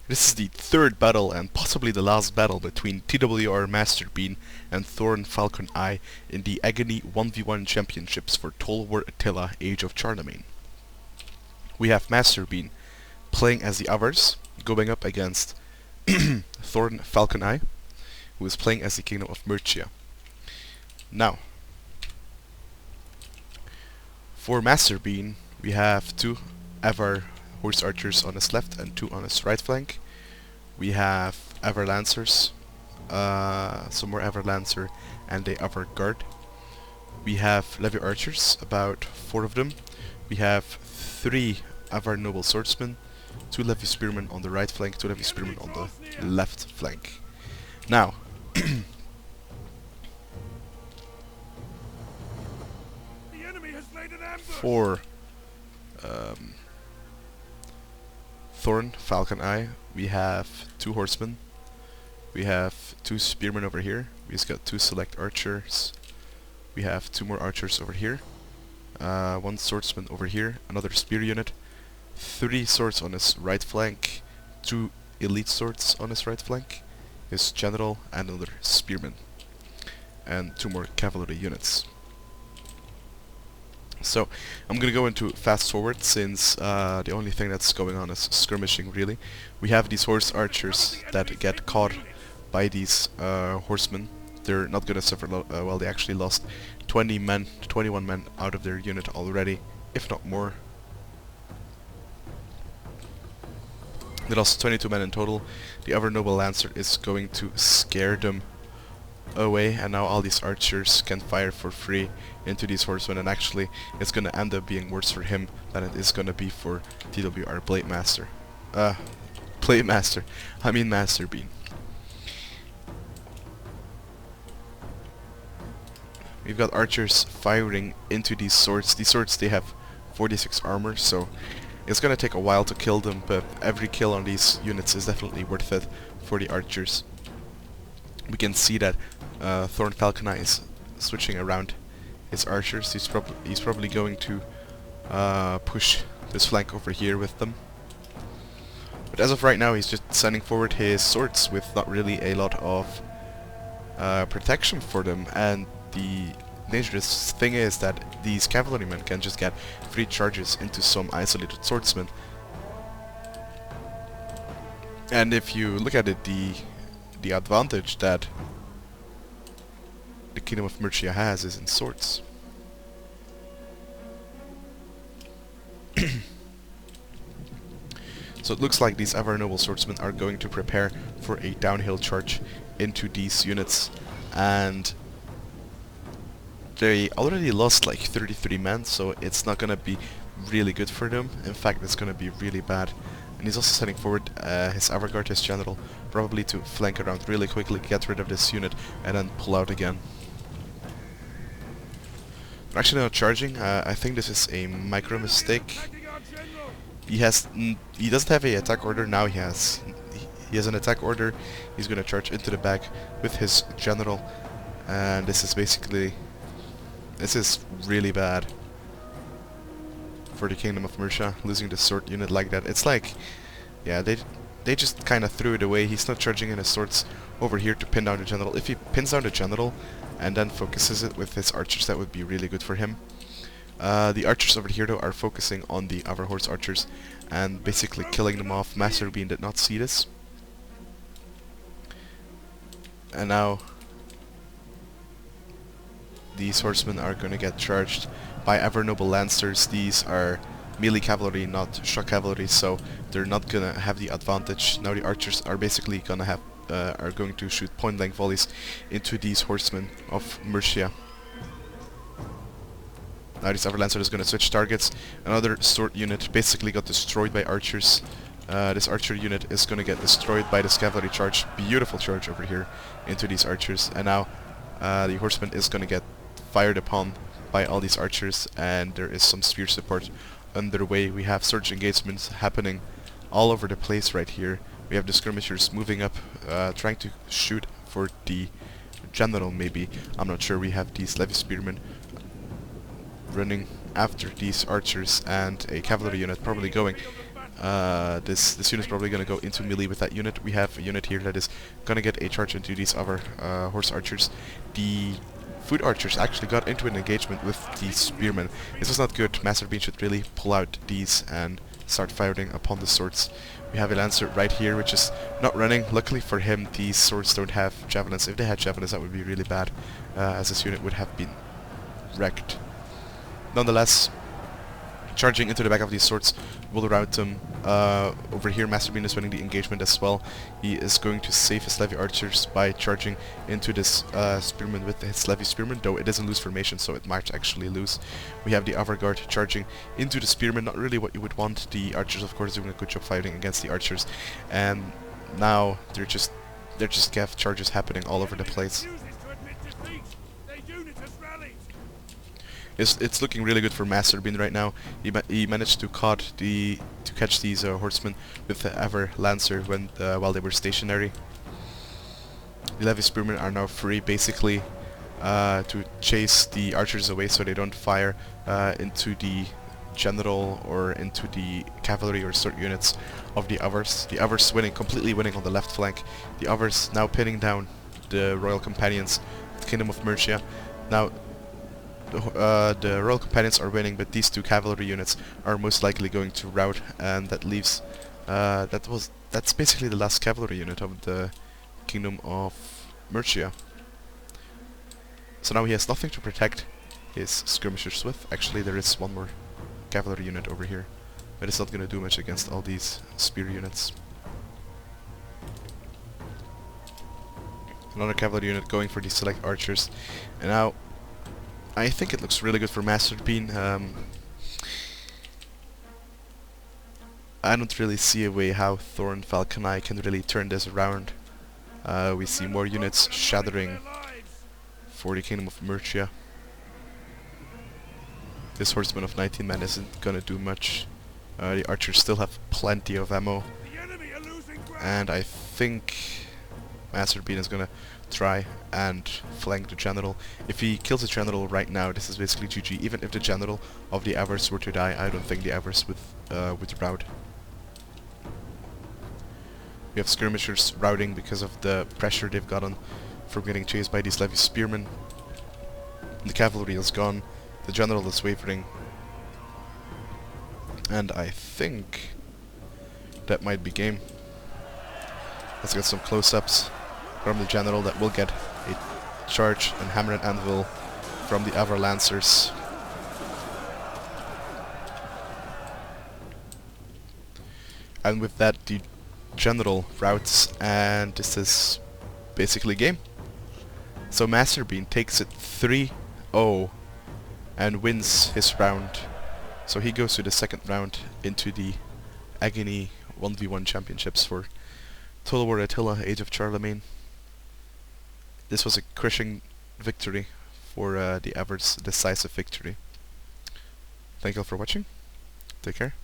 This is the third battle and possibly the last battle between TWR Masterbean and Thorn Falconeye in the Aggony 1v1 championships for Total War Attila Age of Charlemagne. We have Masterbean playing as the Avars, going up against Thorn Falconeye, who is playing as the Kingdom of Mercia. Now, for Masterbean, we have two Avar horse archers on his left and two on his right flank. We have Avar Lancers, some more Avar Lancer and a Avar Guard. We have Levy Archers, about 4 of them. We have 3 Avar Noble Swordsmen, 2 Levy Spearmen on the right flank, 2 Levy Spearmen on the left flank. Now, for Thorn Falconeye, we have 2 horsemen, we have 2 spearmen over here, we've got 2 select archers, we have 2 more archers over here, 1 swordsman over here, another spear unit, 3 swords on his right flank, 2 elite swords on his right flank, his general and another spearman, and 2 more cavalry units. So, I'm gonna go into fast forward since the only thing that's going on is skirmishing really. We have these horse archers that get caught by these horsemen. They're not gonna suffer well, they actually lost 21 men out of their unit already, if not more. They lost 22 men in total. The other noble lancer is going to scare them away, and now all these archers can fire for free into these horsemen, and actually it's gonna end up being worse for him than it is gonna be for TWR Blade Master. Blade Master. I mean Masterbean. We've got archers firing into these swords. These swords, they have 46 armor, so it's gonna take a while to kill them, but every kill on these units is definitely worth it for the archers. We can see that Thorn Falconeye is switching around his archers. He's probably going to push this flank over here with them. But as of right now, he's just sending forward his swords with not really a lot of protection for them. And the dangerous thing is that these cavalrymen can just get free charges into some isolated swordsmen. And if you look at it, the advantage that the Kingdom of Mercia has is in swords. So it looks like these Avar Noble Swordsmen are going to prepare for a downhill charge into these units, and they already lost like 33 men, so it's not gonna be really good for them. In fact, it's gonna be really bad. And he's also sending forward his Avar Guard, his general, probably to flank around really quickly, get rid of this unit, and then pull out again. They're actually not charging. I think this is a micro mistake. He doesn't have a attack order. Now he has an attack order. He's gonna charge into the back with his general, and this is really bad for the Kingdom of Mercia, losing the sword unit like that. It's like, yeah, they just kind of threw it away. He's not charging in his swords over here to pin down the general. If he pins down the general and then focuses it with his archers, that would be really good for him. The archers over here though are focusing on the Avar horse archers and basically killing them off. Masterbean did not see this. And now these horsemen are going to get charged by Avar Noble Lancers. These are melee cavalry, not shock cavalry, so they're not going to have the advantage. Now the archers are basically going to going to shoot point-blank volleys into these horsemen of Mercia. Now this Avar Lancer is going to switch targets. Another sword unit basically got destroyed by archers. This archer unit is going to get destroyed by this cavalry charge. Beautiful charge over here into these archers. And now the horseman is going to get fired upon by all these archers, and there is some spear support underway. We have surge engagements happening all over the place right here. We have the skirmishers moving up, trying to shoot for the general maybe. I'm not sure. We have these Levy Spearmen running after these archers, and a cavalry unit probably going this unit's probably gonna go into melee with that unit. We have a unit here that is gonna get a charge into these other horse archers. The foot archers actually got into an engagement with the spearmen. This is not good. Masterbean should really pull out these and start firing upon the swords. We have a lancer right here, which is not running. Luckily for him, these swords don't have javelins. If they had javelins, that would be really bad, as this unit would have been wrecked. Nonetheless, charging into the back of these swords will rout them. Over here, Masterbean is winning the engagement as well. He is going to save his levy archers by charging into this spearman with his levy spearman, though it doesn't lose formation, so it might actually lose. We have the avant-guard charging into the spearman, not really what you would want. The archers, of course, doing a good job fighting against the archers, and now they're just gav charges happening all over the place. It's looking really good for Masterbean right now. He managed to catch these horsemen with the Ever Lancer while they were stationary. The Levy Spearmen are now free, basically, to chase the archers away so they don't fire into the general or into the cavalry or sword units of the Avars. The Avars completely winning on the left flank. The Avars now pinning down the Royal Companions of the Kingdom of Mercia. Now, the Royal Companions are winning, but these two cavalry units are most likely going to rout, and that leaves that's basically the last cavalry unit of the Kingdom of Mercia. So now he has nothing to protect his skirmishers with. Actually, there is one more cavalry unit over here, but it's not going to do much against all these spear units. Another cavalry unit going for these select archers, and now I think it looks really good for Masterbean. I don't really see a way how Thorn Falconeye can really turn this around. We see more units shattering for the Kingdom of Mercia. This horseman of 19 men isn't gonna do much. The archers still have plenty of ammo, and I think Masterbean is gonna try and flank the general. If he kills the general right now, this is basically GG. Even if the general of the Avars were to die, I don't think the Avars would rout. We have skirmishers routing because of the pressure they've gotten from getting chased by these levy spearmen. The cavalry is gone. The general is wavering. And I think that might be game. Let's get some close-ups from the general that will get a charge and hammer and anvil from the Avar Lancers. And with that, the general routs, and this is basically game. So Masterbean takes it 3-0 and wins his round. So he goes to the second round into the Aggony 1v1 championships for TWR Attilla, Age of Charlemagne. This was a crushing victory for the Avars, decisive victory. Thank you all for watching. Take care.